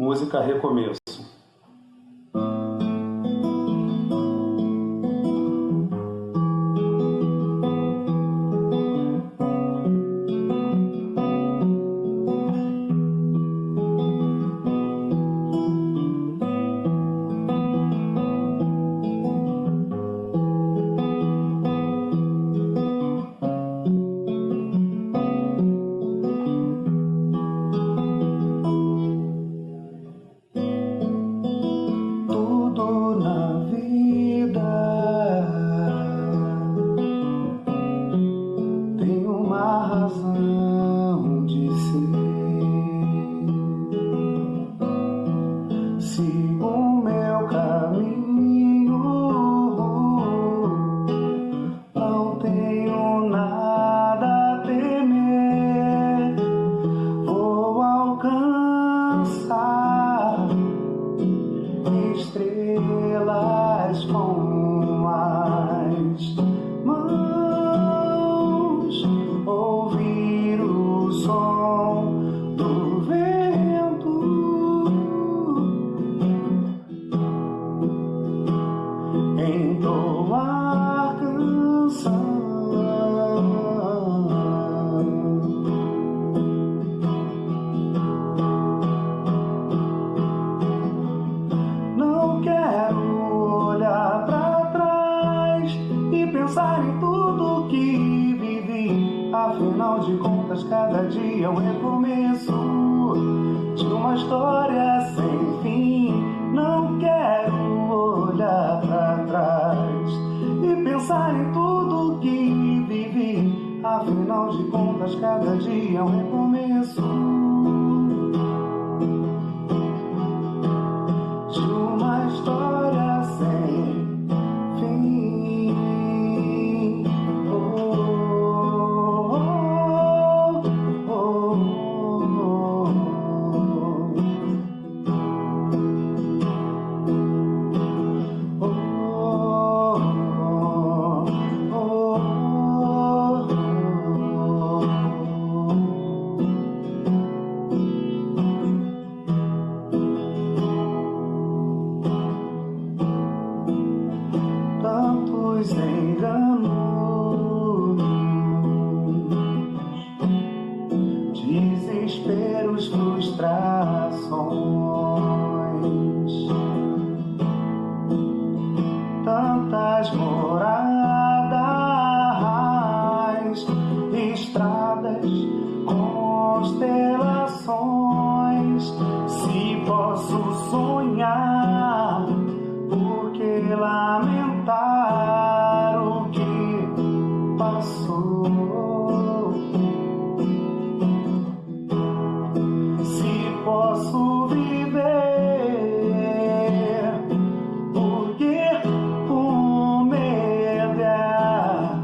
Música Recomeço. Tudo na vida tem uma razão de ser. Sigo o meu caminho, não tenho nada a temer. Vou alcançar estrelas com as mãos, ouvir o som do vento, entoar canção. Não quero olhar pra trás e pensar em tudo que vivi. Afinal de contas, cada dia é um recomeço de uma história sem fim. Não quero olhar pra trás e pensar em tudo que vivi. Afinal de contas, cada dia é um recomeço de uma história sem fim. Oh, oh, oh, tantos enganos, desesperos, frustrações, tantas moradas, estradas, constelações. Se posso sonhar, por que lamentar o que passou? Se posso viver, por que o medo é a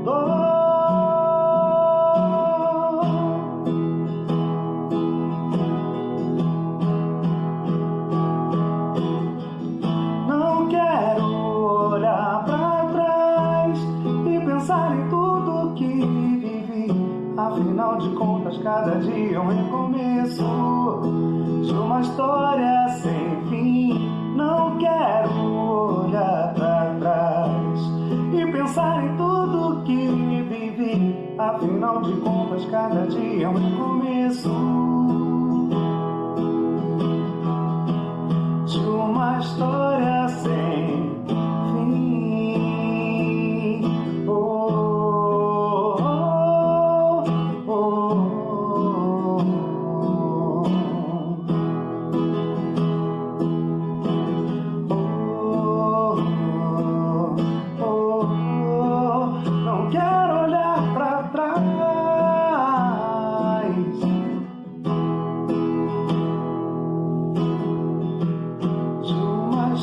dor? Não quero olhar pra trás e pensar em tudo que vivi. Afinal de contas, cada dia é um recomeço de uma história sem fim. Não quero olhar pra trás e pensar em tudo que vivi. Afinal de contas, cada dia é um recomeço de uma história sem fim. Oh, oh, oh, oh, oh, oh. Não quero olhar pra trás de uma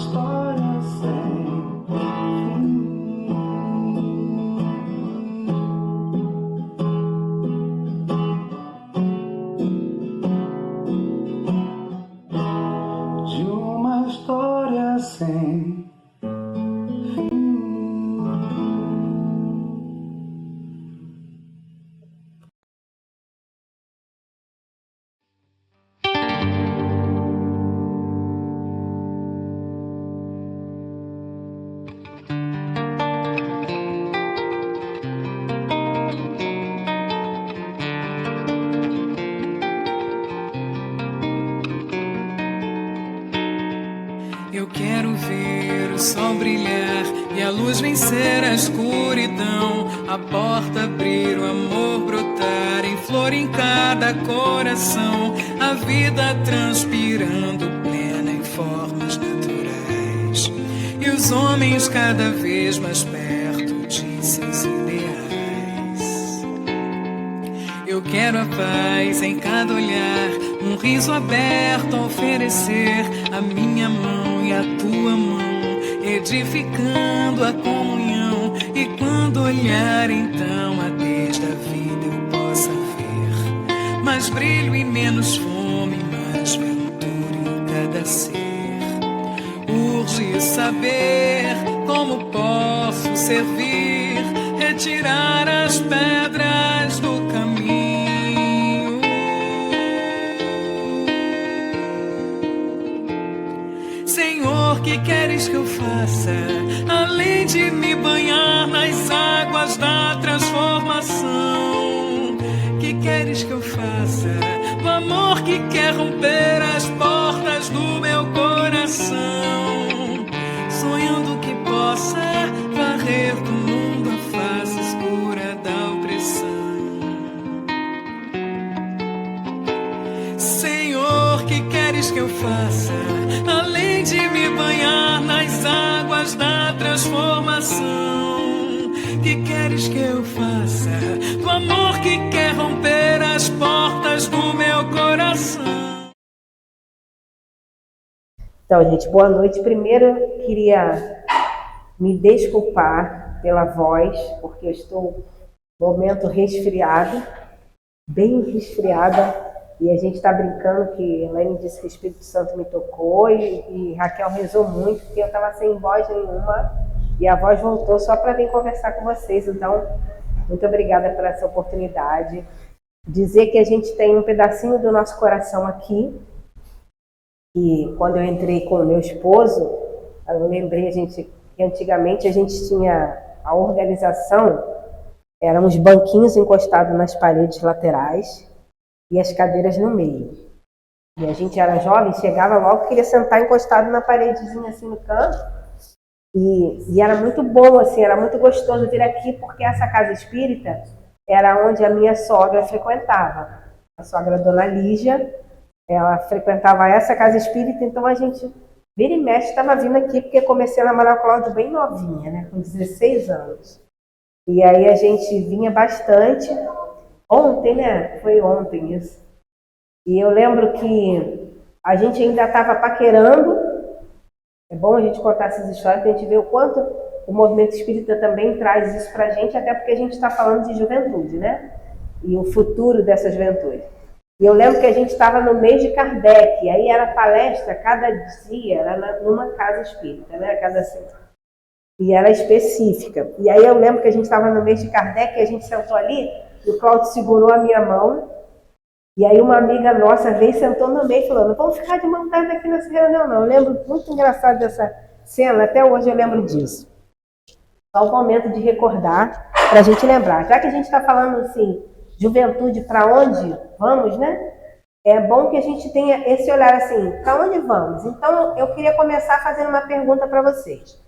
sol brilhar e a luz vencer a escuridão, a porta abrir, o amor brotar em flor em cada coração, a vida transpirando plena em formas naturais, e os homens cada vez mais perto de seus ideais. Eu quero a paz em cada olhar, um riso aberto a oferecer, a minha mão e a tua mão, edificando a comunhão. E quando olhar então a desde a vida eu possa ver mais brilho e menos fome, mais ventura em cada ser. Urge saber como posso servir, retirar as pedras do caminho. Senhor, que queres que eu faça, além de me banhar nas águas da transformação? Que queres que eu faça, o amor que quer romper as portas do meu coração, sonhando que possa varrer do mundo a face escura da opressão. Senhor, que queres que eu faça, além de me banhar nas águas da transformação? Que queres que eu faça, do amor que quer romper as portas do meu coração? Então, gente, boa noite. Primeiro, eu queria me desculpar pela voz, porque eu estou no momento resfriado, bem resfriada, e a gente está brincando que Elaine disse que o Espírito Santo me tocou e Raquel rezou muito, porque eu estava sem voz nenhuma e a voz voltou só para vir conversar com vocês. Então, muito obrigada por essa oportunidade. Dizer que a gente tem um pedacinho do nosso coração aqui. E quando eu entrei com o meu esposo, eu lembrei que antigamente a gente tinha a organização, eram os banquinhos encostados nas paredes laterais e as cadeiras no meio. E a gente era jovem, chegava logo, queria sentar encostado na paredezinha assim no canto. E era muito bom, assim, era muito gostoso vir aqui, porque essa casa espírita era onde a minha sogra frequentava. A sogra Dona Lígia, ela frequentava essa casa espírita, então a gente, vira e mexe, estava vindo aqui, porque comecei a namorar o Cláudio bem novinha, né, com 16 anos. E aí a gente vinha bastante. Ontem, né, foi ontem isso. E eu lembro que a gente ainda estava paquerando. É bom a gente contar essas histórias, para a gente ver o quanto o movimento espírita também traz isso para a gente, até porque a gente está falando de juventude, né? E o futuro dessa juventude. E eu lembro que a gente estava no mês de Kardec, e aí era palestra, cada dia era numa casa espírita, né? Cada semana. E era específica. E aí eu lembro que a gente estava no mês de Kardec, e a gente sentou ali, e o Cláudio segurou a minha mão, e aí uma amiga nossa veio e sentou no meio e falou: não vamos ficar de mão dada aqui nessa reunião, não. Eu lembro muito engraçado dessa cena, até hoje eu lembro disso. Só o momento de recordar, para a gente lembrar. Já que a gente está falando assim, juventude, para onde vamos, né? É bom que a gente tenha esse olhar assim, para onde vamos? Então, eu queria começar fazendo uma pergunta para vocês.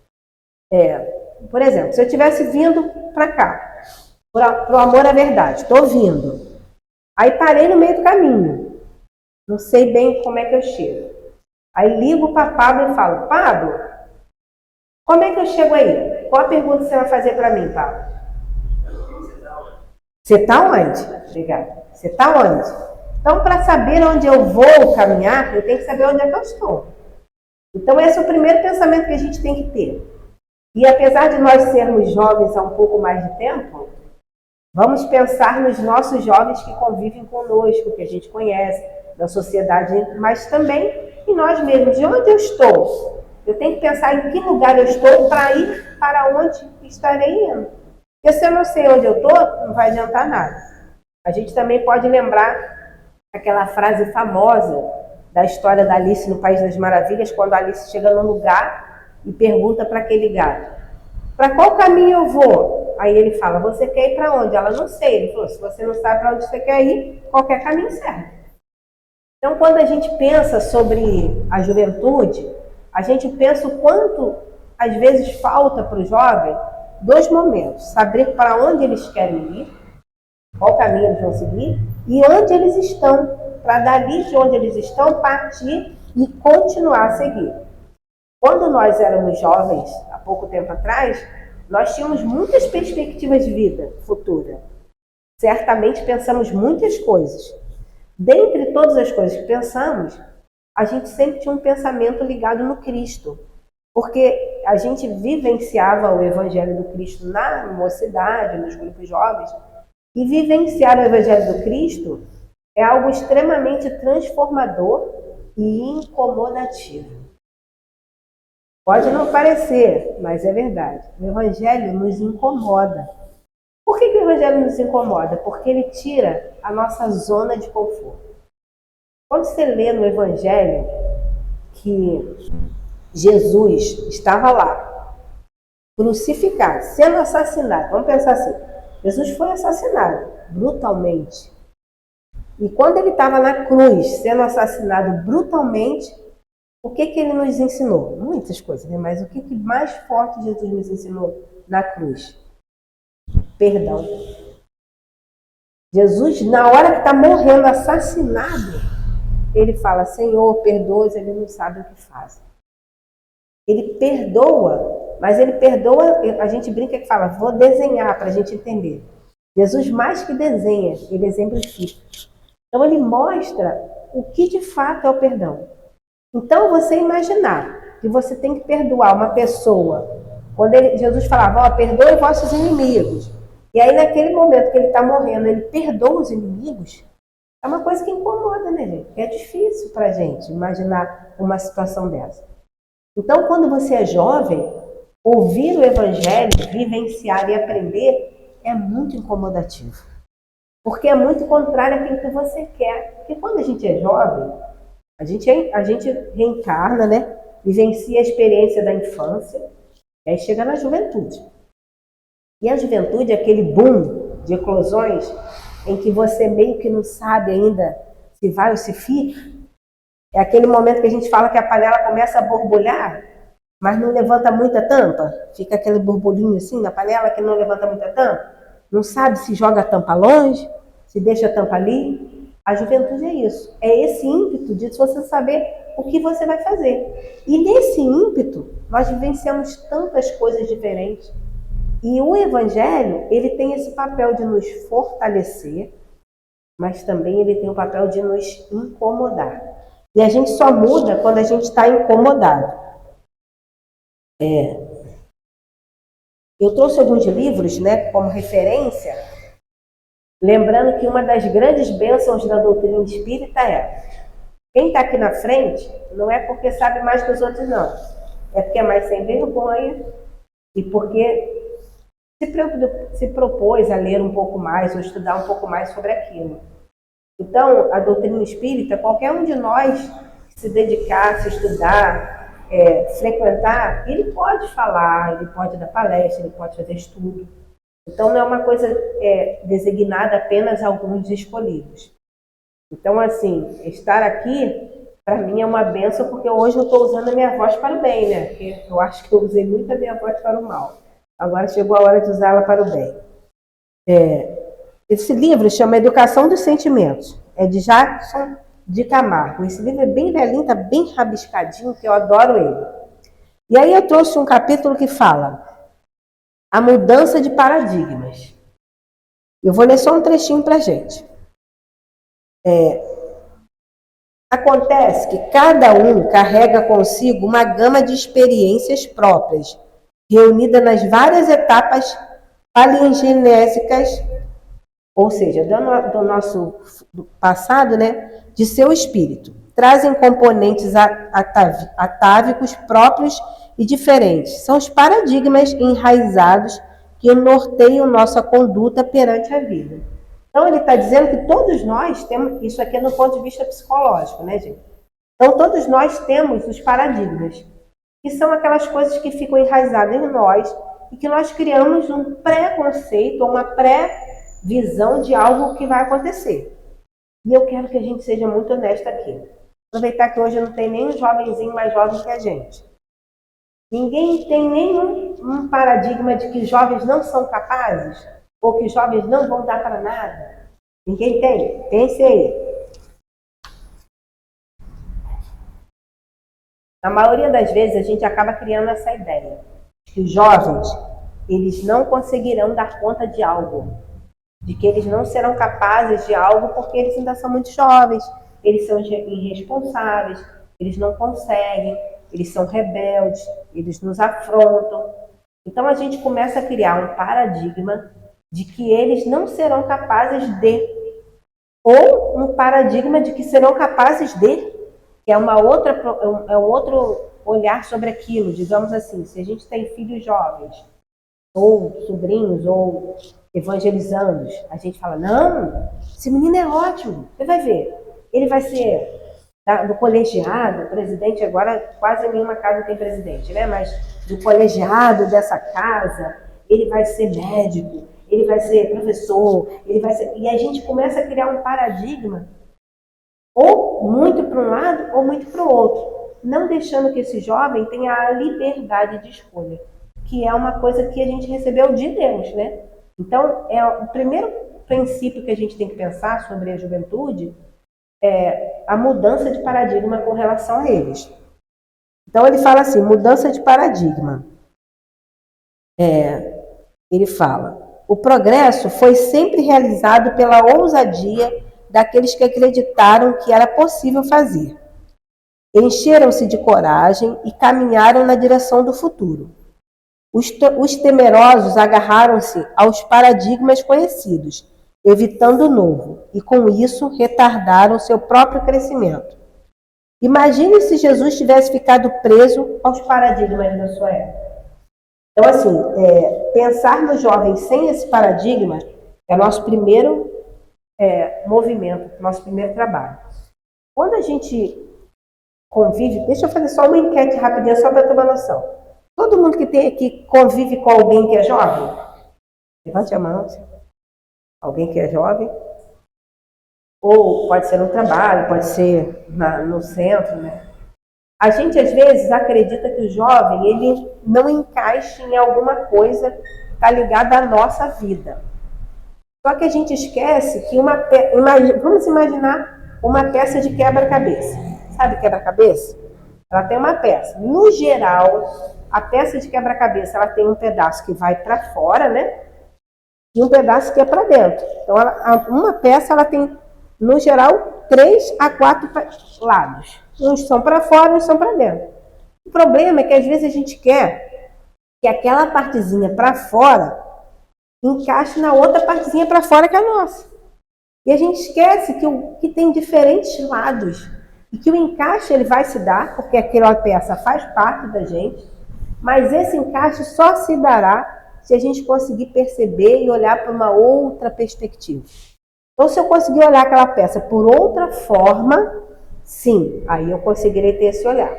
Por exemplo, se eu estivesse vindo para cá, para o amor à verdade, estou vindo. Aí parei no meio do caminho. Não sei bem como é que eu chego. Aí ligo para Pablo e falo: Pablo, como é que eu chego aí? Qual a pergunta que você vai fazer para mim, Pablo? Você está onde? Obrigada. Você está onde? Então, para saber onde eu vou caminhar, eu tenho que saber onde é que eu estou. Então, esse é o primeiro pensamento que a gente tem que ter. E apesar de nós sermos jovens há um pouco mais de tempo, vamos pensar nos nossos jovens que convivem conosco, que a gente conhece, da sociedade, mas também em nós mesmos. De onde eu estou? Eu tenho que pensar em que lugar eu estou para ir para onde estarei indo. Porque se eu não sei onde eu estou, não vai adiantar nada. A gente também pode lembrar aquela frase famosa da história da Alice no País das Maravilhas, quando a Alice chega num lugar e pergunta para aquele gato: para qual caminho eu vou? Aí ele fala: você quer ir para onde? Ela: não sei. Ele falou: se você não sabe para onde você quer ir, qualquer caminho serve. Então, quando a gente pensa sobre a juventude, a gente pensa o quanto às vezes falta para o jovem 2 momentos: saber para onde eles querem ir, qual caminho eles vão seguir e onde eles estão, para dali de onde eles estão partir e continuar a seguir. Quando nós éramos jovens, há pouco tempo atrás, nós tínhamos muitas perspectivas de vida futura. Certamente pensamos muitas coisas. Dentre todas as coisas que pensamos, a gente sempre tinha um pensamento ligado no Cristo, porque a gente vivenciava o Evangelho do Cristo na mocidade, nos grupos jovens, e vivenciar o Evangelho do Cristo é algo extremamente transformador e incomodativo. Pode não parecer, mas é verdade. O Evangelho nos incomoda. Por que o Evangelho nos incomoda? Porque ele tira a nossa zona de conforto. Quando você lê no Evangelho que Jesus estava lá, crucificado, sendo assassinado, vamos pensar assim, Jesus foi assassinado brutalmente. E quando ele estava na cruz, sendo assassinado brutalmente, o que ele nos ensinou? Muitas coisas, né? Mas o que mais forte Jesus nos ensinou na cruz? Perdão. Jesus, na hora que está morrendo, assassinado, ele fala: Senhor, perdoa, eles não sabem o que fazem. Ele perdoa, mas ele perdoa, a gente brinca que fala, vou desenhar para a gente entender. Jesus mais que desenha, ele exemplifica. Então ele mostra o que de fato é o perdão. Então você imaginar que você tem que perdoar uma pessoa, quando Jesus falava, perdoe vossos inimigos, e aí naquele momento que ele está morrendo, ele perdoa os inimigos, é uma coisa que incomoda, né, gente? É difícil para a gente imaginar uma situação dessa. Então, quando você é jovem, ouvir o Evangelho, vivenciar e aprender é muito incomodativo. Porque é muito contrário àquilo que você quer. Porque quando a gente é jovem, a gente reencarna, né? Vivencia a experiência da infância, e aí chega na juventude. E a juventude é aquele boom de eclosões em que você meio que não sabe ainda se vai ou se fica. É aquele momento que a gente fala que a panela começa a borbulhar, mas não levanta muita tampa. Fica aquele borbulhinho assim na panela que não levanta muita tampa. Não sabe se joga a tampa longe, se deixa a tampa ali. A juventude é isso. É esse ímpeto de você saber o que você vai fazer. E nesse ímpeto, nós vivenciamos tantas coisas diferentes. E o Evangelho, ele tem esse papel de nos fortalecer, mas também ele tem o papel de nos incomodar. E a gente só muda quando a gente está incomodado. Eu trouxe alguns livros, né, como referência, lembrando que uma das grandes bênçãos da doutrina espírita é: quem está aqui na frente não é porque sabe mais que os outros, não. É porque é mais sem vergonha e porque se propôs a ler um pouco mais ou estudar um pouco mais sobre aquilo. Então, a doutrina espírita, qualquer um de nós que se dedicar, se estudar, frequentar, ele pode falar, ele pode dar palestra, ele pode fazer estudo. Então, não é uma coisa designada apenas a alguns escolhidos. Então, assim, estar aqui, para mim, é uma bênção, porque hoje eu estou usando a minha voz para o bem, né? Porque eu acho que eu usei muito a minha voz para o mal. Agora chegou a hora de usá-la para o bem. Esse livro chama Educação dos Sentimentos. É de Jackson de Camargo. Esse livro é bem velhinho, está bem rabiscadinho, que eu adoro ele. E aí eu trouxe um capítulo que fala a mudança de paradigmas. Eu vou ler só um trechinho para a gente. Acontece que cada um carrega consigo uma gama de experiências próprias, reunida nas várias etapas palingenésicas, ou seja, do nosso passado, né, de seu espírito. Trazem componentes atávicos próprios e diferentes. São os paradigmas enraizados que norteiam nossa conduta perante a vida. Então, ele está dizendo que todos nós temos, isso aqui é do ponto de vista psicológico, né, gente? Então, todos nós temos os paradigmas, que são aquelas coisas que ficam enraizadas em nós e que nós criamos um pré-conceito, uma pré-visão de algo que vai acontecer. E eu quero que a gente seja muito honesta aqui. Aproveitar que hoje não tem nem um jovenzinho mais jovem que a gente. Ninguém tem nenhum paradigma de que jovens não são capazes ou que jovens não vão dar para nada. Ninguém tem. Pense aí. Na maioria das vezes a gente acaba criando essa ideia que os jovens, eles não conseguirão dar conta de algo, de que eles não serão capazes de algo porque eles ainda são muito jovens, eles são irresponsáveis, eles não conseguem, eles são rebeldes, eles nos afrontam. Então a gente começa a criar um paradigma de que eles não serão capazes de, ou um paradigma de que serão capazes de, que é um outro olhar sobre aquilo. Digamos assim, se a gente tem filhos jovens, ou sobrinhos, ou evangelizandos, a gente fala, não, esse menino é ótimo, você vai ver, ele vai ser do colegiado, presidente, agora quase nenhuma casa tem presidente, né? Mas do colegiado dessa casa, ele vai ser médico, ele vai ser professor, ele vai ser... E a gente começa a criar um paradigma, ou muito para um lado, ou muito para o outro, não deixando que esse jovem tenha a liberdade de escolha, que é uma coisa que a gente recebeu de Deus, né? Então, é o primeiro princípio que a gente tem que pensar sobre a juventude é a mudança de paradigma com relação a eles. Então, ele fala assim, mudança de paradigma. Ele fala, o progresso foi sempre realizado pela ousadia daqueles que acreditaram que era possível fazer. Encheram-se de coragem e caminharam na direção do futuro. Os temerosos agarraram-se aos paradigmas conhecidos, evitando o novo, e com isso retardaram seu próprio crescimento. Imagine se Jesus tivesse ficado preso aos paradigmas da sua época. Então, assim, pensar no jovem sem esse paradigma é nosso primeiro movimento, nosso primeiro trabalho. Quando a gente convive, deixa eu fazer só uma enquete rapidinha, só para ter uma noção. Todo mundo que convive com alguém que é jovem? Levante a mão. Alguém que é jovem? Ou pode ser no trabalho, pode ser no centro, né? A gente, às vezes, acredita que o jovem, ele não encaixa em alguma coisa que está ligada à nossa vida. Só que a gente esquece que vamos imaginar uma peça de quebra-cabeça. Sabe quebra-cabeça? Ela tem uma peça. No geral, a peça de quebra-cabeça, ela tem um pedaço que vai para fora, né? E um pedaço que é para dentro. Então, uma peça, ela tem, no geral, 3 a 4 lados. Uns são para fora, uns são para dentro. O problema é que, às vezes, a gente quer que aquela partezinha para fora encaixe na outra partezinha para fora que é a nossa. E a gente esquece que tem diferentes lados. E que o encaixe ele vai se dar, porque aquela peça faz parte da gente, mas esse encaixe só se dará se a gente conseguir perceber e olhar para uma outra perspectiva. Então, se eu conseguir olhar aquela peça por outra forma, sim, aí eu conseguirei ter esse olhar.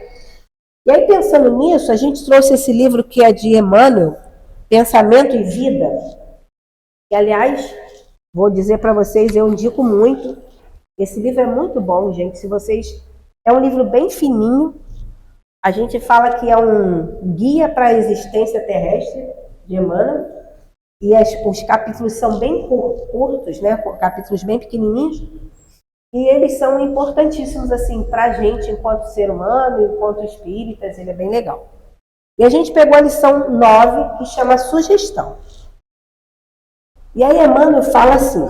E aí, pensando nisso, a gente trouxe esse livro que é de Emmanuel, Pensamento e Vida, que, aliás, vou dizer para vocês, eu indico muito. Esse livro é muito bom, gente. Se vocês... É um livro bem fininho. A gente fala que é um guia para a existência terrestre, de Emmanuel. E os capítulos são bem curtos, né? Capítulos bem pequenininhos. E eles são importantíssimos, assim, para a gente, enquanto ser humano, enquanto espíritas. Ele é bem legal. E a gente pegou a lição 9, que chama Sugestão. E aí Emmanuel fala assim,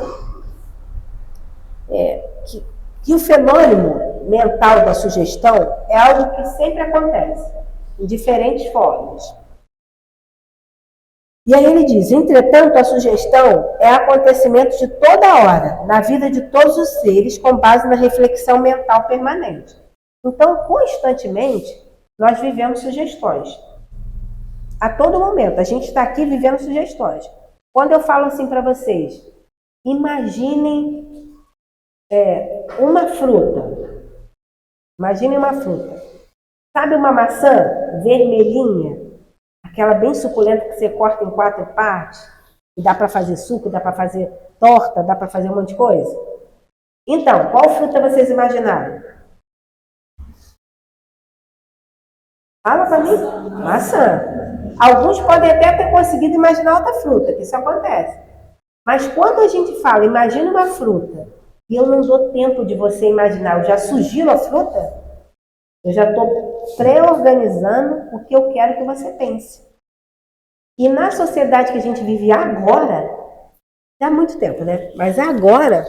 que o fenômeno mental da sugestão é algo que sempre acontece, em diferentes formas. E aí ele diz, entretanto, a sugestão é acontecimento de toda hora, na vida de todos os seres, com base na reflexão mental permanente. Então, constantemente, nós vivemos sugestões. A todo momento, a gente está aqui vivendo sugestões. Quando eu falo assim para vocês, imaginem uma fruta. Imaginem uma fruta. Sabe uma maçã vermelhinha? Aquela bem suculenta que você corta em 4 partes? E dá para fazer suco, dá para fazer torta, dá para fazer um monte de coisa? Então, qual fruta vocês imaginaram? Fala para mim. Maçã. Alguns podem até ter conseguido imaginar outra fruta, que isso acontece. Mas quando a gente fala, imagina uma fruta, e eu não dou tempo de você imaginar, eu já sugiro a fruta, eu já estou pré-organizando o que eu quero que você pense. E na sociedade que a gente vive agora, já há muito tempo, né? Mas agora,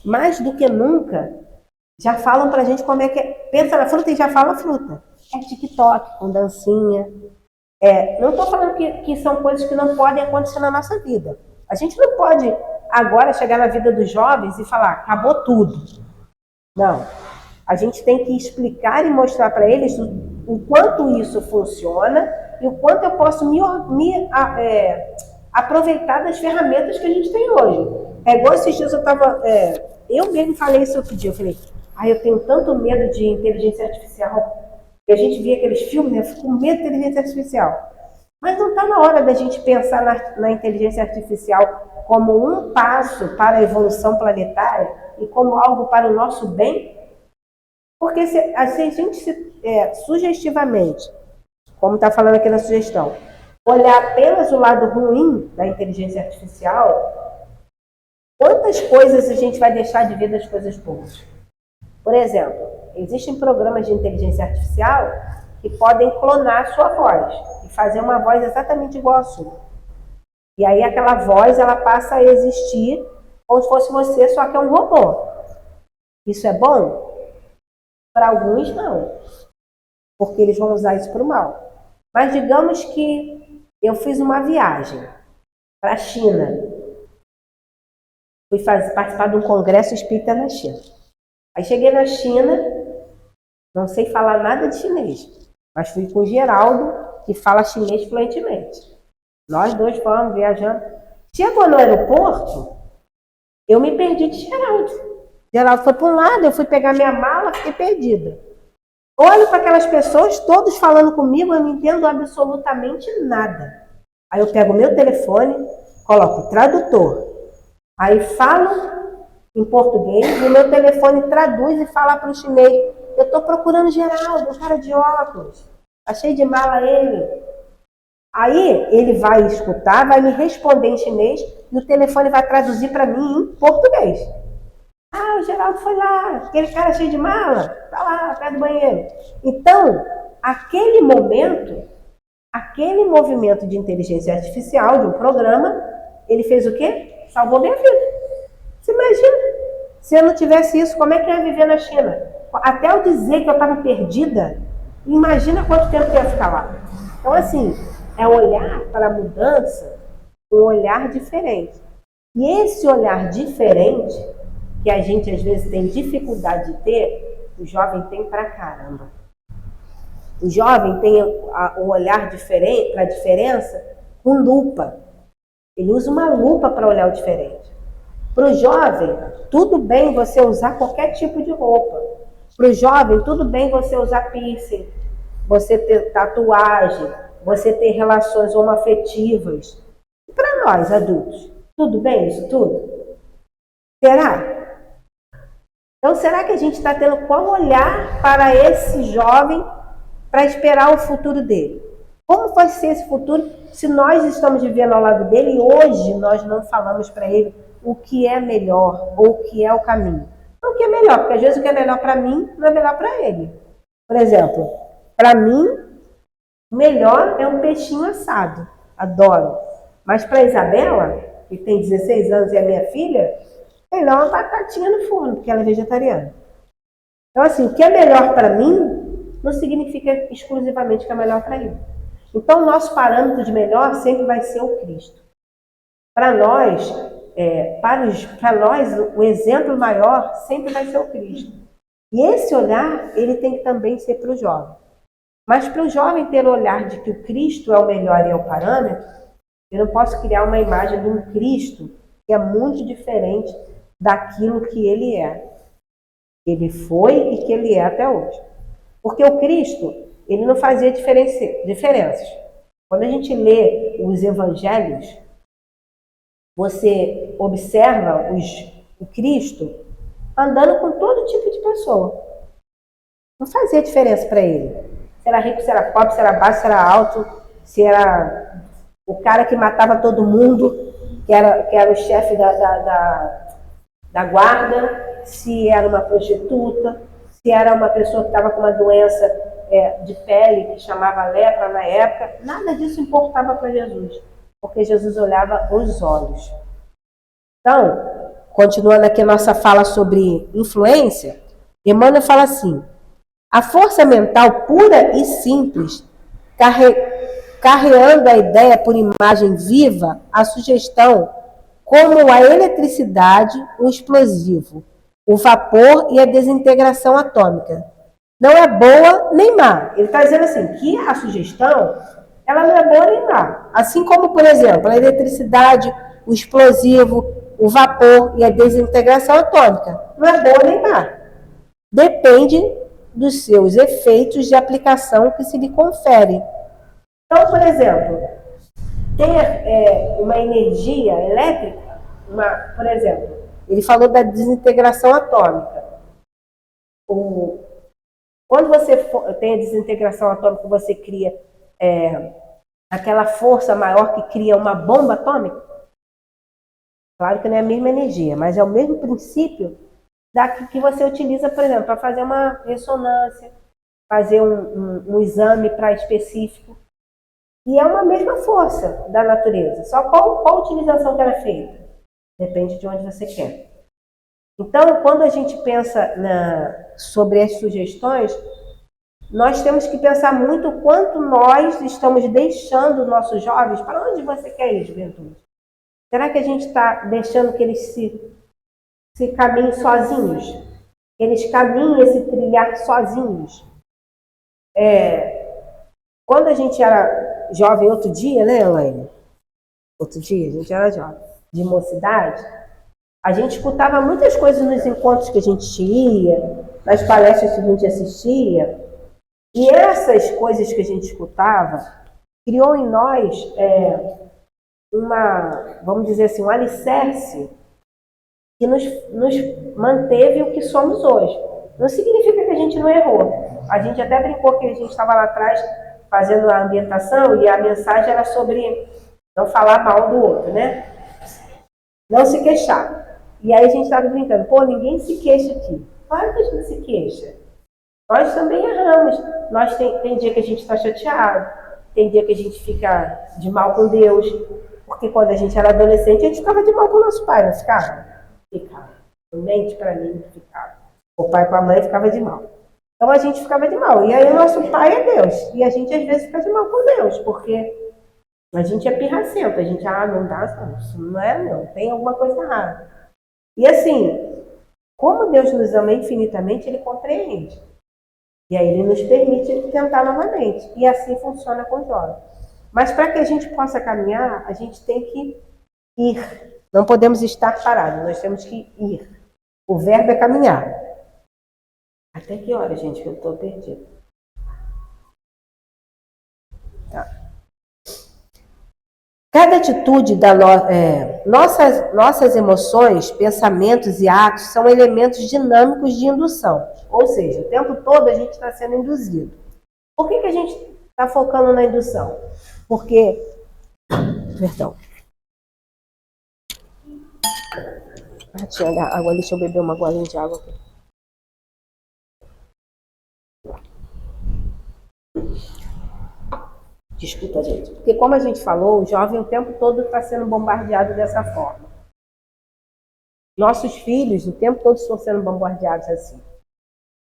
mais do que nunca, já falam pra gente como é que é. Pensa na fruta e já fala fruta. É TikTok, com dancinha. Não estou falando que são coisas que não podem acontecer na nossa vida. A gente não pode agora chegar na vida dos jovens e falar, acabou tudo. Não. A gente tem que explicar e mostrar para eles o quanto isso funciona e o quanto eu posso aproveitar das ferramentas que a gente tem hoje. É igual esses dias eu mesmo falei isso outro dia, eu falei, eu tenho tanto medo de inteligência artificial. E a gente via aqueles filmes, né? Eu fico com medo de inteligência artificial. Mas não está na hora da gente pensar na inteligência artificial como um passo para a evolução planetária e como algo para o nosso bem? Porque se a gente sugestivamente, como está falando aqui na sugestão, olhar apenas o lado ruim da inteligência artificial, quantas coisas a gente vai deixar de ver das coisas boas? Por exemplo, existem programas de inteligência artificial que podem clonar a sua voz e fazer uma voz exatamente igual à sua. E aí aquela voz ela passa a existir como se fosse você, só que é um robô. Isso é bom? Para alguns não, porque eles vão usar isso para o mal. Mas digamos que eu fiz uma viagem para a China. Fui participar de um congresso espírita na China. Aí cheguei na China, não sei falar nada de chinês, mas fui com o Geraldo, que fala chinês fluentemente. Nós dois fomos viajando. Chegou no aeroporto, eu me perdi de Geraldo. Geraldo foi para um lado, eu fui pegar minha mala, fiquei perdida. Olho para aquelas pessoas, todos falando comigo, eu não entendo absolutamente nada. Aí eu pego o meu telefone, coloco tradutor. Aí falo em português, e o meu telefone traduz e fala para o chinês. Eu estou procurando Geraldo, um cara de óculos. Tá cheio de mala ele. Aí ele vai escutar, vai me responder em chinês e o telefone vai traduzir para mim em português. O Geraldo foi lá, aquele cara cheio de mala, tá lá, perto do banheiro. Então, aquele movimento de inteligência artificial, de um programa, ele fez o quê? Salvou minha vida. Você imagina? Se eu não tivesse isso, como é que eu ia viver na China? Até eu dizer que eu estava perdida, imagina quanto tempo eu ia ficar lá. Então, assim, é olhar para a mudança com um olhar diferente. E esse olhar diferente, que a gente às vezes tem dificuldade de ter, o jovem tem pra caramba. O jovem tem o olhar diferente para a diferença com lupa. Ele usa uma lupa para olhar o diferente. Para o jovem, tudo bem você usar qualquer tipo de roupa. Para o jovem, tudo bem você usar piercing, você ter tatuagem, você ter relações homoafetivas. E para nós, adultos, tudo bem isso tudo? Será? Então, será que a gente está tendo qual olhar para esse jovem para esperar o futuro dele? Como vai ser esse futuro se nós estamos vivendo ao lado dele e hoje nós não falamos para ele o que é melhor ou o que é o caminho? Não o que é melhor, porque às vezes o que é melhor para mim não é melhor para ele. Por exemplo, para mim, o melhor é um peixinho assado. Adoro. Mas para a Isabela, que tem 16 anos e é minha filha, melhor uma batatinha no forno, porque ela é vegetariana. Então, assim, o que é melhor para mim não significa exclusivamente que é melhor para ele. Então, o nosso parâmetro de melhor sempre vai ser o Cristo. Para nós, o exemplo maior sempre vai ser o Cristo. E esse olhar, ele tem que também ser para o jovem. Mas para o jovem ter o olhar de que o Cristo é o melhor e é o parâmetro, eu não posso criar uma imagem de um Cristo que é muito diferente daquilo que ele é. Ele foi e que ele é até hoje. Porque o Cristo, ele não fazia diferenças. Quando a gente lê os evangelhos, você observa o Cristo andando com todo tipo de pessoa. Não fazia diferença para ele Se era rico, se era pobre, se era baixo, se era alto, se era o cara que matava todo mundo, que era o chefe da guarda, se era uma prostituta, se era uma pessoa que estava com uma doença de pele, que chamava lepra na época. Nada disso importava para Jesus, porque Jesus olhava os olhos. Então, continuando aqui a nossa fala sobre influência, Emmanuel fala assim: a força mental pura e simples, carreando a ideia por imagem viva, a sugestão, como a eletricidade, o explosivo, o vapor e a desintegração atômica. Não é boa nem má. Ele está dizendo assim, que a sugestão, ela não é boa nem má. Assim como, por exemplo, a eletricidade, o explosivo, o vapor e a desintegração atômica. Não é boa nem má. Depende dos seus efeitos de aplicação que se lhe conferem. Então, por exemplo, tem uma energia elétrica, por exemplo, ele falou da desintegração atômica. Quando você tem a desintegração atômica, você cria aquela força maior que cria uma bomba atômica. Claro que não é a mesma energia, mas é o mesmo princípio que você utiliza, por exemplo, para fazer uma ressonância, fazer um exame específico. E é uma mesma força da natureza. Só qual a utilização que ela é feita? Depende de onde você quer. Então, quando a gente pensa sobre as sugestões, nós temos que pensar muito o quanto nós estamos deixando nossos jovens. Para onde você quer ir, juventude? Será que a gente está deixando que eles se caminhem sozinhos? Eles caminhem esse trilhar sozinhos? Quando a gente era jovem, outro dia, né, Elaine? Outro dia, a gente era jovem, de mocidade, a gente escutava muitas coisas nos encontros que a gente ia, nas palestras que a gente assistia, e essas coisas que a gente escutava criou em nós vamos dizer assim, um alicerce que nos manteve o que somos hoje. Não significa que a gente não errou. A gente até brincou que a gente estava lá atrás fazendo a ambientação e a mensagem era sobre não falar mal do outro, né? Não se queixar. E aí a gente estava brincando, ninguém se queixa aqui. Claro que a gente se queixa. Nós também erramos. Tem dia que a gente está chateado, tem dia que a gente fica de mal com Deus, porque quando a gente era adolescente, a gente ficava de mal com o nosso pai, não ficava? Ficava. Não mente para mim, não ficava. O pai com a mãe ficava de mal. Então a gente ficava de mal. E aí o nosso pai é Deus. E a gente às vezes fica de mal com Deus, porque a gente é pirracento. A gente, não dá, não. Isso não é, não. Tem alguma coisa errada. E assim, como Deus nos ama infinitamente, Ele compreende. E aí Ele nos permite tentar novamente. E assim funciona com Jó. Mas para que a gente possa caminhar, a gente tem que ir. Não podemos estar parados, nós temos que ir. O verbo é caminhar. Até que hora, gente, que eu estou perdida? Tá. Cada atitude nossas emoções, pensamentos e atos são elementos dinâmicos de indução. Ou seja, o tempo todo a gente está sendo induzido. Por que a gente está focando na indução? Porque, perdão. Tinha água, deixa eu beber uma golinha de água aqui. Desculpa, gente. Porque como a gente falou, o jovem o tempo todo está sendo bombardeado dessa forma. Nossos filhos o tempo todo estão sendo bombardeados assim.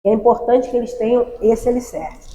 É importante que eles tenham esse alicerce.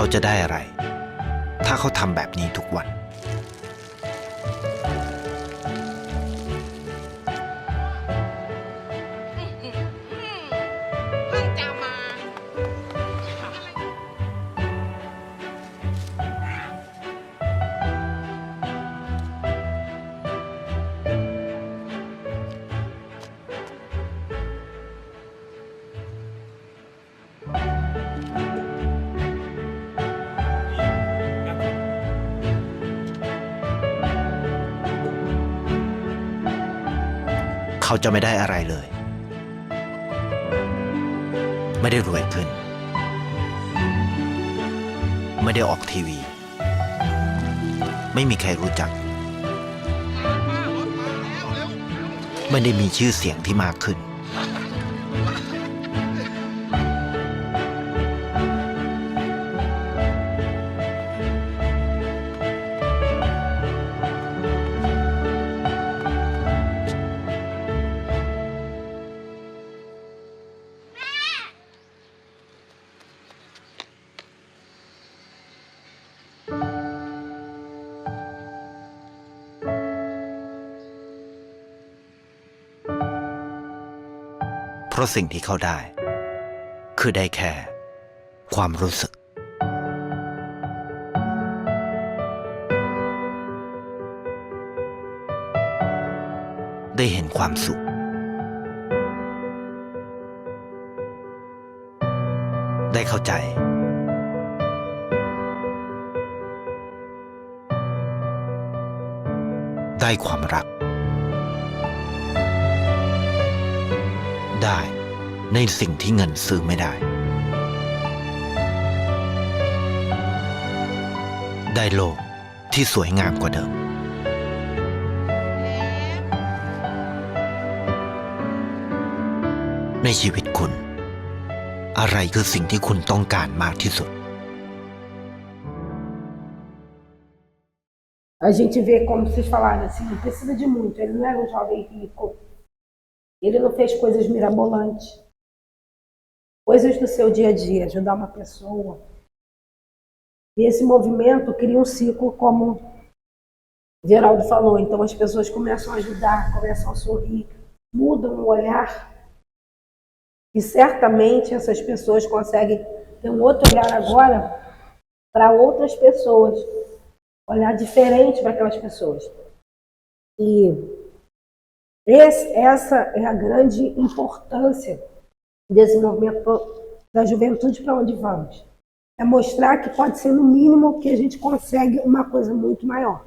เขาจะได้อะไรถ้าเขาทำแบบนี้ทุกวัน เขาจะไม่ได้อะไรเลย ไม่ได้รวยขึ้น ไม่ได้ออกทีวี ไม่มีใครรู้จัก ไม่ได้มีชื่อเสียงที่มากขึ้น เพราะสิ่งที่เขาได้ คือได้แค่ความรู้สึก ได้เห็นความสุข ได้เข้าใจ ได้ความรัก ได้ในสิ่งที่เงินซื้อไม่ได้ ได้โลกที่สวยงามกว่าเดิม ในชีวิตคุณ อะไรคือสิ่งที่คุณต้องการมากที่สุด A gente vê, como vocês falaram, assim, não precisa de muito. Ele não era um jovem rico. Ele não fez coisas mirabolantes. Coisas do seu dia a dia, ajudar uma pessoa. E esse movimento cria um ciclo, como Geraldo falou. Então as pessoas começam a ajudar, começam a sorrir, mudam o olhar. E certamente essas pessoas conseguem ter um outro olhar agora para outras pessoas. Olhar diferente para aquelas pessoas. E essa é a grande importância desse movimento da juventude para onde vamos. É mostrar que pode ser no mínimo que a gente consegue uma coisa muito maior.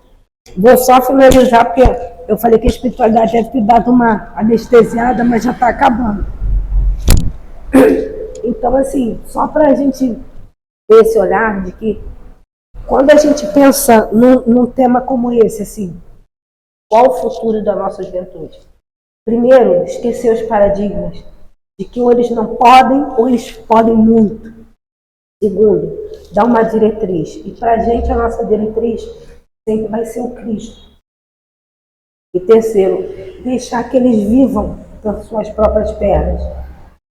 Vou só finalizar, porque eu falei que a espiritualidade deve ter dado uma anestesiada, mas já está acabando. Então, assim, só para a gente ter esse olhar de que quando a gente pensa num tema como esse, assim, qual o futuro da nossa juventude? Primeiro, esquecer os paradigmas de que ou eles não podem ou eles podem muito. Segundo, dar uma diretriz. E para a gente, a nossa diretriz sempre vai ser o Cristo. E terceiro, deixar que eles vivam pelas suas próprias pernas.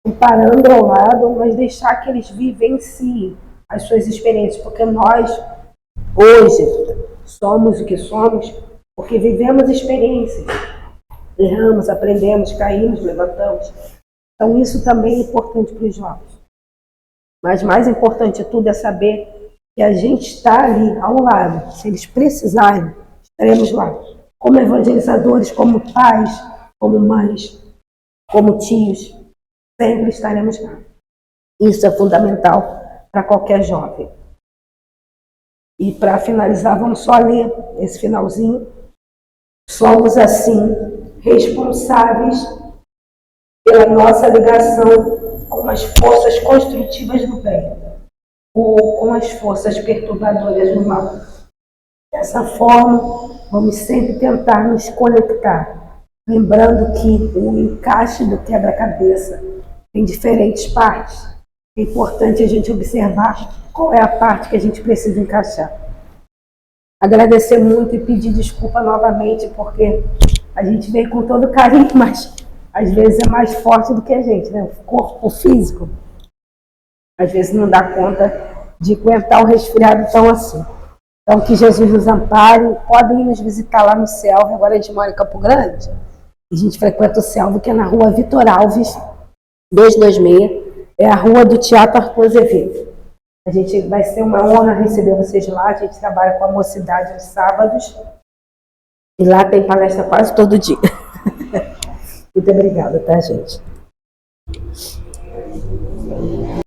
Comparando ao lado, mas deixar que eles vivenciem as suas experiências. Porque nós, hoje, somos o que somos porque vivemos experiências. Erramos, aprendemos, caímos, levantamos. Então isso também é importante para os jovens. Mas mais importante de tudo é saber que a gente está ali ao lado. Se eles precisarem, estaremos lá. Como evangelizadores, como pais, como mães, como tios, sempre estaremos lá. Isso é fundamental para qualquer jovem. E para finalizar, vamos só ler esse finalzinho. Somos assim responsáveis pela nossa ligação com as forças construtivas do bem ou com as forças perturbadoras do mal. Dessa forma, vamos sempre tentar nos conectar, lembrando que o encaixe do quebra-cabeça tem diferentes partes. É importante a gente observar qual é a parte que a gente precisa encaixar. Agradecer muito e pedir desculpa novamente, porque a gente veio com todo carinho, mas às vezes é mais forte do que a gente, né? O corpo físico, às vezes não dá conta de aguentar o resfriado tão assim. Então, que Jesus nos ampare. Podem ir nos visitar lá no Selva. Agora a gente mora em Campo Grande. A gente frequenta o Selva, que é na rua Vitor Alves, 226. É a rua do Teatro Arthur Azevedo. A gente vai ser uma honra receber vocês lá. A gente trabalha com a mocidade aos sábados. E lá tem palestra quase todo dia. Muito obrigada, tá, gente?